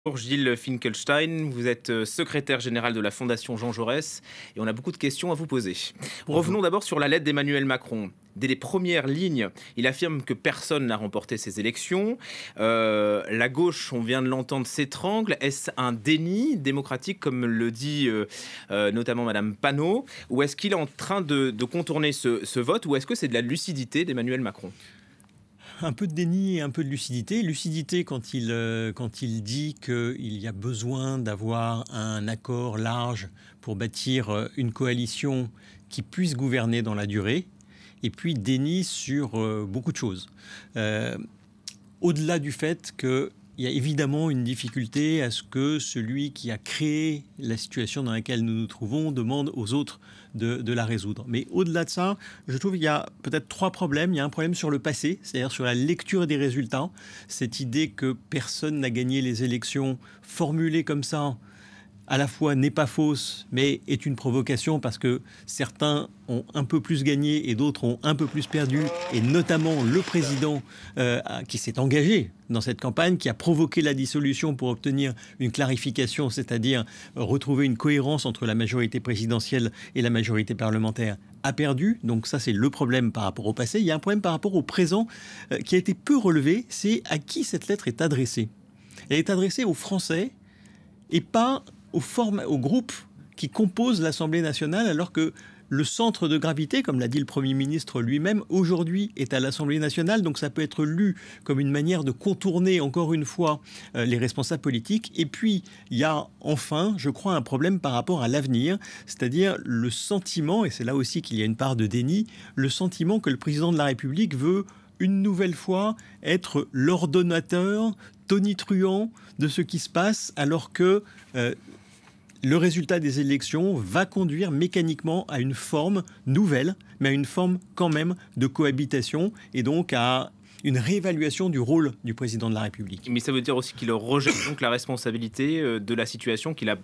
Bonjour Gilles Finkelstein, vous êtes secrétaire général de la Fondation Jean Jaurès et on a beaucoup de questions à vous poser. Bonjour. Revenons d'abord sur la lettre d'Emmanuel Macron. Dès les premières lignes, il affirme que personne n'a remporté ces élections. La gauche, on vient de l'entendre, s'étrangle. Est-ce un déni démocratique, comme le dit notamment Madame Panot, ou est-ce qu'il est en train de contourner ce vote, ou est-ce que c'est de la lucidité d'Emmanuel Macron? Un peu de déni et un peu de lucidité. Lucidité quand il dit qu'il y a besoin d'avoir un accord large pour bâtir une coalition qui puisse gouverner dans la durée. Et puis déni sur beaucoup de choses. Au-delà du fait qu'il y a évidemment une difficulté à ce que celui qui a créé la situation dans laquelle nous nous trouvons demande aux autres de la résoudre. Mais au-delà de ça, je trouve qu'il y a peut-être trois problèmes. Il y a un problème sur le passé, c'est-à-dire sur la lecture des résultats. Cette idée que personne n'a gagné les élections, formulée comme ça, à la fois n'est pas fausse, mais est une provocation parce que certains ont un peu plus gagné et d'autres ont un peu plus perdu, et notamment le président qui s'est engagé dans cette campagne, qui a provoqué la dissolution pour obtenir une clarification, c'est-à-dire retrouver une cohérence entre la majorité présidentielle et la majorité parlementaire, a perdu. Donc ça, c'est le problème par rapport au passé. Il y a un problème par rapport au présent qui a été peu relevé, c'est à qui cette lettre est adressée. Elle est adressée aux Français et pas au groupe qui compose l'Assemblée nationale, alors que le centre de gravité, comme l'a dit le Premier ministre lui-même, aujourd'hui est à l'Assemblée nationale. Donc ça peut être lu comme une manière de contourner encore une fois les responsables politiques. Et puis il y a enfin, je crois, un problème par rapport à l'avenir, c'est-à-dire le sentiment, et c'est là aussi qu'il y a une part de déni, le sentiment que le président de la République veut une nouvelle fois être l'ordonnateur tonitruant de ce qui se passe, alors que le résultat des élections va conduire mécaniquement à une forme nouvelle, mais à une forme quand même de cohabitation, et donc à une réévaluation du rôle du président de la République. Mais ça veut dire aussi qu'il rejette donc la responsabilité de la situation qu'il a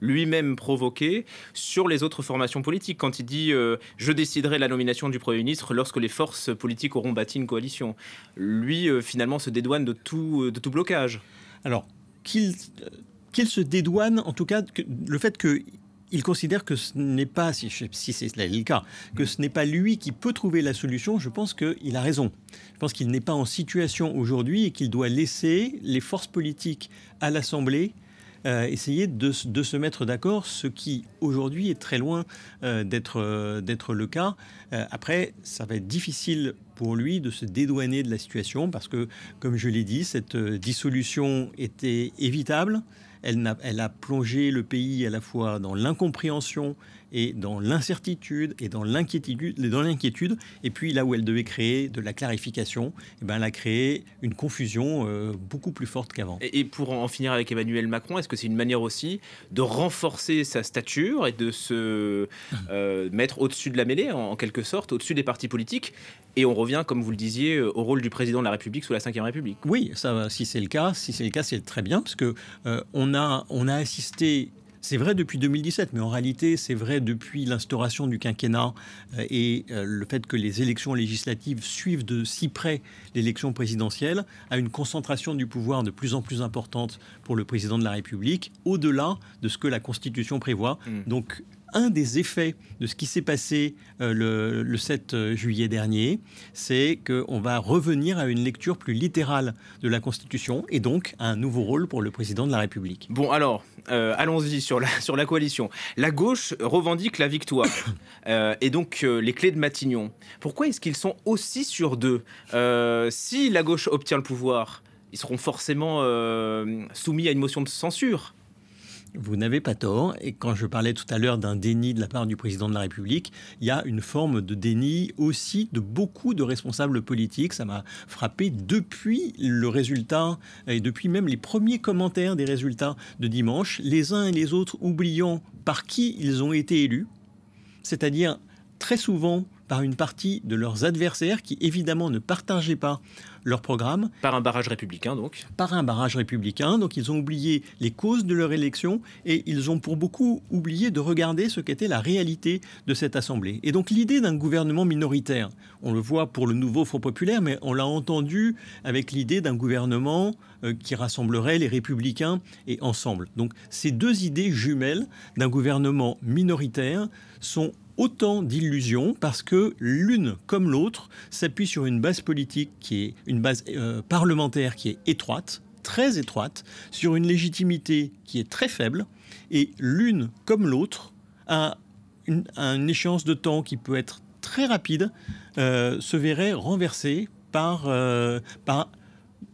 lui-même provoquée sur les autres formations politiques. Quand il dit je déciderai la nomination du Premier ministre lorsque les forces politiques auront bâti une coalition. Lui, finalement, se dédouane de tout blocage. Alors, qu'il se dédouane, en tout cas, le fait qu'il considère que ce n'est pas, si c'est le cas, que ce n'est pas lui qui peut trouver la solution, je pense qu'il a raison. Je pense qu'il n'est pas en situation aujourd'hui et qu'il doit laisser les forces politiques à l'Assemblée essayer de se mettre d'accord, ce qui aujourd'hui est très loin d'être le cas. Après, ça va être difficile pour lui de se dédouaner de la situation parce que, comme je l'ai dit, cette dissolution était évitable. Elle a plongé le pays à la fois dans l'incompréhension et dans l'incertitude et dans l'inquiétude. Et puis là où elle devait créer de la clarification, elle a créé une confusion beaucoup plus forte qu'avant. Et pour en finir avec Emmanuel Macron, est-ce que c'est une manière aussi de renforcer sa stature et de se mettre au-dessus de la mêlée, en quelque sorte, au-dessus des partis politiques? Et on revient, comme vous le disiez, au rôle du président de la République sous la Ve République. Oui, ça, si c'est le cas, c'est très bien, parce que on a assisté. C'est vrai depuis 2017, mais en réalité, c'est vrai depuis l'instauration du quinquennat et le fait que les élections législatives suivent de si près l'élection présidentielle, à une concentration du pouvoir de plus en plus importante pour le président de la République, au-delà de ce que la Constitution prévoit. Donc, un des effets de ce qui s'est passé le 7 juillet dernier, c'est qu'on va revenir à une lecture plus littérale de la Constitution et donc à un nouveau rôle pour le président de la République. Bon, alors, allons-y sur la coalition. La gauche revendique la victoire et donc les clés de Matignon. Pourquoi est-ce qu'ils sont aussi sûrs d'eux? Si la gauche obtient le pouvoir, ils seront forcément soumis à une motion de censure. Vous n'avez pas tort. Et quand je parlais tout à l'heure d'un déni de la part du président de la République, il y a une forme de déni aussi de beaucoup de responsables politiques. Ça m'a frappé depuis le résultat et depuis même les premiers commentaires des résultats de dimanche, les uns et les autres oubliant par qui ils ont été élus, c'est-à-dire très souvent par une partie de leurs adversaires qui, évidemment, ne partageaient pas leur programme. Par un barrage républicain, donc. Par un barrage républicain. Donc, ils ont oublié les causes de leur élection et ils ont, pour beaucoup, oublié de regarder ce qu'était la réalité de cette Assemblée. Et donc, l'idée d'un gouvernement minoritaire, on le voit pour le nouveau Front populaire, mais on l'a entendu avec l'idée d'un gouvernement qui rassemblerait les Républicains et Ensemble. Donc, ces deux idées jumelles d'un gouvernement minoritaire sont autant d'illusions parce que l'une comme l'autre s'appuie sur une base politique qui est une base parlementaire qui est étroite, très étroite, sur une légitimité qui est très faible, et l'une comme l'autre a une échéance de temps qui peut être très rapide, se verrait renversée par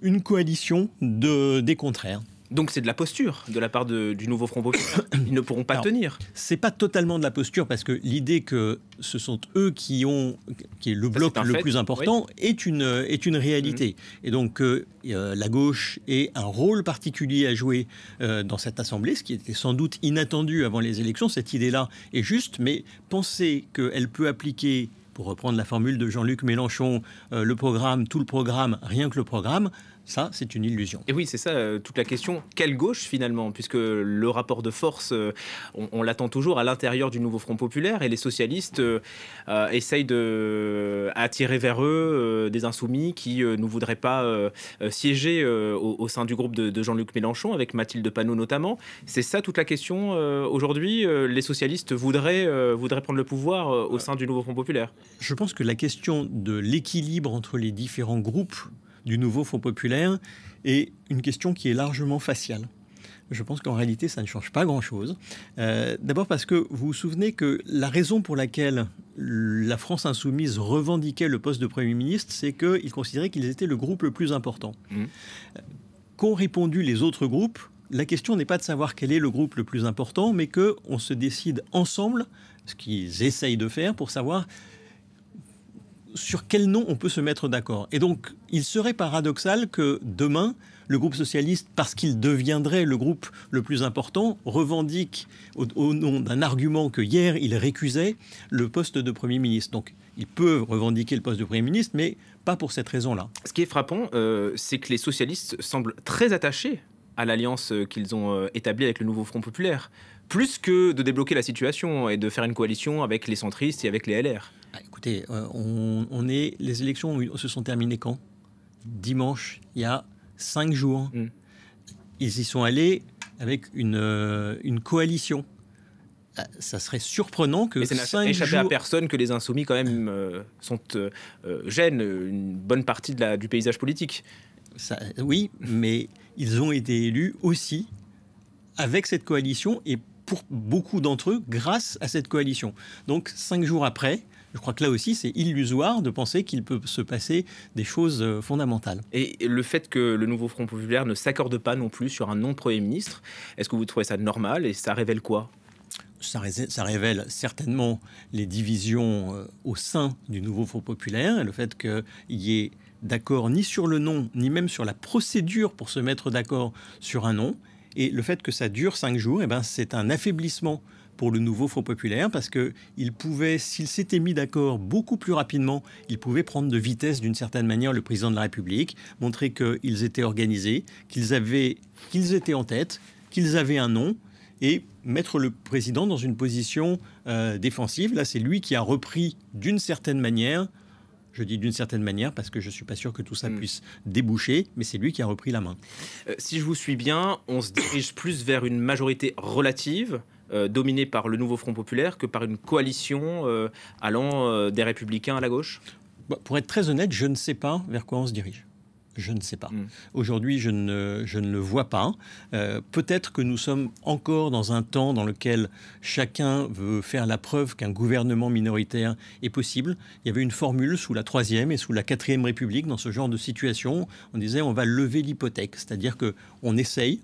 une coalition des contraires. Donc c'est de la posture de la part du nouveau Front populaire. Ils ne pourront pas tenir. C'est pas totalement de la posture parce que l'idée que ce sont eux qui est le bloc le plus important, oui, est une réalité. Et donc la gauche ait un rôle particulier à jouer dans cette Assemblée, ce qui était sans doute inattendu avant les élections. Cette idée-là est juste, mais penser qu'elle peut appliquer, pour reprendre la formule de Jean-Luc Mélenchon, le programme, tout le programme, rien que le programme, ça, c'est une illusion. Et oui, c'est ça, toute la question. Quelle gauche, finalement? Puisque le rapport de force, on l'attend toujours à l'intérieur du nouveau Front populaire, et les socialistes essayent d'attirer vers eux des insoumis qui ne voudraient pas siéger au sein du groupe de Jean-Luc Mélenchon, avec Mathilde Panot notamment. C'est ça toute la question aujourd'hui. Les socialistes voudraient prendre le pouvoir au sein du nouveau Front populaire. Je pense que la question de l'équilibre entre les différents groupes du nouveau Front populaire est une question qui est largement faciale. Je pense qu'en réalité, ça ne change pas grand-chose. D'abord parce que vous vous souvenez que la raison pour laquelle la France insoumise revendiquait le poste de Premier ministre, c'est qu'ils considéraient qu'ils étaient le groupe le plus important. Qu'ont répondu les autres groupes? La question n'est pas de savoir quel est le groupe le plus important, mais qu'on se décide ensemble, ce qu'ils essayent de faire, pour savoir sur quel nom on peut se mettre d'accord. Et donc, il serait paradoxal que demain, le groupe socialiste, parce qu'il deviendrait le groupe le plus important, revendique au nom d'un argument que hier, il récusait, le poste de Premier ministre. Donc, ils peuvent revendiquer le poste de Premier ministre, mais pas pour cette raison-là. Ce qui est frappant, c'est que les socialistes semblent très attachés à l'alliance qu'ils ont établie avec le nouveau Front populaire, plus que de débloquer la situation et de faire une coalition avec les centristes et avec les LR. Écoutez, les élections se sont terminées quand? Dimanche, il y a 5 jours. Ils y sont allés avec une coalition. Ça serait surprenant que 5 jours... Ça n'a échappé à personne que les insoumis, quand même, gênent une bonne partie du paysage politique. Oui, mais ils ont été élus aussi avec cette coalition et pour beaucoup d'entre eux, grâce à cette coalition. Donc, 5 jours après, je crois que là aussi, c'est illusoire de penser qu'il peut se passer des choses fondamentales. Et le fait que le nouveau Front populaire ne s'accorde pas non plus sur un nom de Premier ministre, est-ce que vous trouvez ça normal et ça révèle quoi ? Ça révèle certainement les divisions au sein du nouveau Front populaire, et le fait qu'il y ait d'accord ni sur le nom, ni même sur la procédure pour se mettre d'accord sur un nom. Et le fait que ça dure 5 jours, c'est un affaiblissement pour le nouveau Front populaire, parce qu'il pouvait, s'il s'était mis d'accord beaucoup plus rapidement, il pouvait prendre de vitesse d'une certaine manière le président de la République, montrer qu'ils étaient organisés, qu'ils étaient en tête, qu'ils avaient un nom, et mettre le président dans une position défensive. Là, c'est lui qui a repris d'une certaine manière. Je dis d'une certaine manière parce que je ne suis pas sûr que tout ça puisse déboucher, mais c'est lui qui a repris la main. Si je vous suis bien, on se dirige plus vers une majorité relative dominée par le nouveau Front populaire que par une coalition allant des Républicains à la gauche ? Pour être très honnête, je ne sais pas vers quoi on se dirige. Je ne sais pas. Aujourd'hui, je ne le vois pas. Peut-être que nous sommes encore dans un temps dans lequel chacun veut faire la preuve qu'un gouvernement minoritaire est possible. Il y avait une formule sous la 3e et sous la 4e République dans ce genre de situation. On disait on va lever l'hypothèque, c'est-à-dire qu'on essaye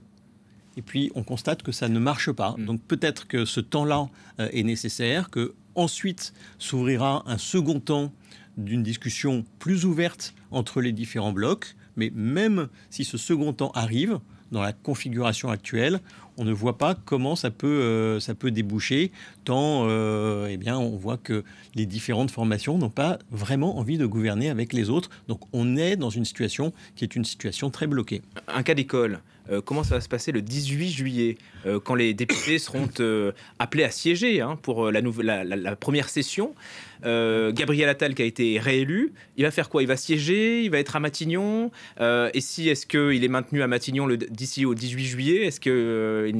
et puis on constate que ça ne marche pas. Donc peut-être que ce temps-là est nécessaire, qu'ensuite s'ouvrira un second temps d'une discussion plus ouverte entre les différents blocs. Mais même si ce second temps arrive, dans la configuration actuelle, on ne voit pas comment ça peut déboucher, tant on voit que les différentes formations n'ont pas vraiment envie de gouverner avec les autres. Donc on est dans une situation qui est une situation très bloquée. Un cas d'école. Comment ça va se passer le 18 juillet, quand les députés seront appelés à siéger pour la première session. Gabriel Attal, qui a été réélu, il va faire quoi? Il va siéger, il va être à Matignon. Est-ce qu'il est maintenu à Matignon d'ici au 18 juillet? Est-ce qu'il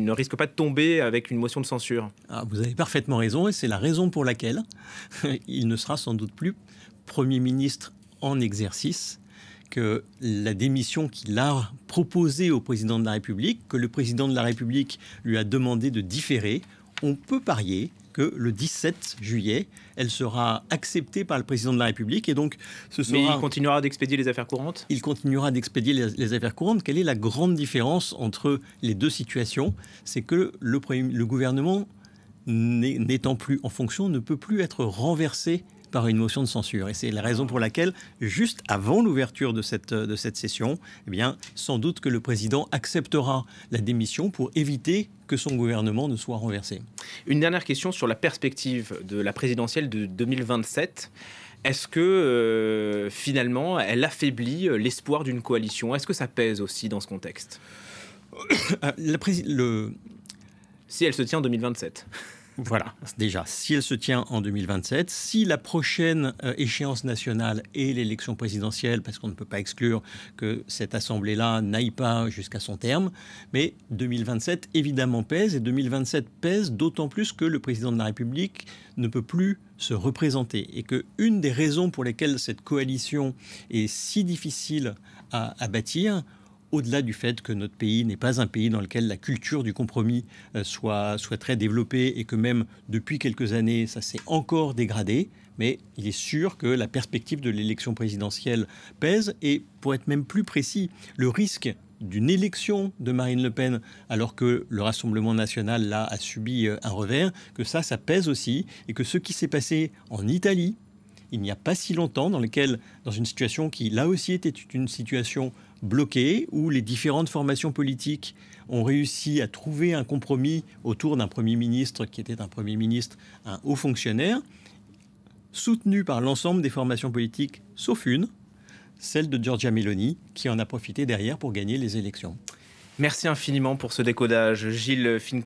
ne risque pas de tomber avec une motion de censure? Vous avez parfaitement raison, et c'est la raison pour laquelle il ne sera sans doute plus Premier ministre en exercice, que la démission qu'il a proposée au président de la République, que le président de la République lui a demandé de différer, on peut parier que le 17 juillet, elle sera acceptée par le président de la République. Et donc, Mais il continuera d'expédier les affaires courantes? Il continuera d'expédier les affaires courantes. Quelle est la grande différence entre les deux situations? C'est que le gouvernement, n'étant plus en fonction, ne peut plus être renversé par une motion de censure. Et c'est la raison pour laquelle, juste avant l'ouverture de cette session, sans doute que le président acceptera la démission pour éviter que son gouvernement ne soit renversé. Une dernière question sur la perspective de la présidentielle de 2027. Est-ce que, finalement, elle affaiblit l'espoir d'une coalition? Est-ce que ça pèse aussi dans ce contexte? Si elle se tient en 2027. Voilà, déjà, si elle se tient en 2027, si la prochaine échéance nationale est l'élection présidentielle, parce qu'on ne peut pas exclure que cette assemblée-là n'aille pas jusqu'à son terme, mais 2027 évidemment pèse, et 2027 pèse d'autant plus que le président de la République ne peut plus se représenter, et qu'une des raisons pour lesquelles cette coalition est si difficile à bâtir, au-delà du fait que notre pays n'est pas un pays dans lequel la culture du compromis soit très développée, et que même depuis quelques années, ça s'est encore dégradé, mais il est sûr que la perspective de l'élection présidentielle pèse. Et pour être même plus précis, le risque d'une élection de Marine Le Pen, alors que le Rassemblement national là a subi un revers, que ça pèse aussi, et que ce qui s'est passé en Italie, il n'y a pas si longtemps, dans une situation qui, là aussi, était une situation bloquée, où les différentes formations politiques ont réussi à trouver un compromis autour d'un Premier ministre qui était un Premier ministre, un haut fonctionnaire, soutenu par l'ensemble des formations politiques, sauf une, celle de Giorgia Meloni, qui en a profité derrière pour gagner les élections. Merci infiniment pour ce décodage. Gilles Finkielkraut.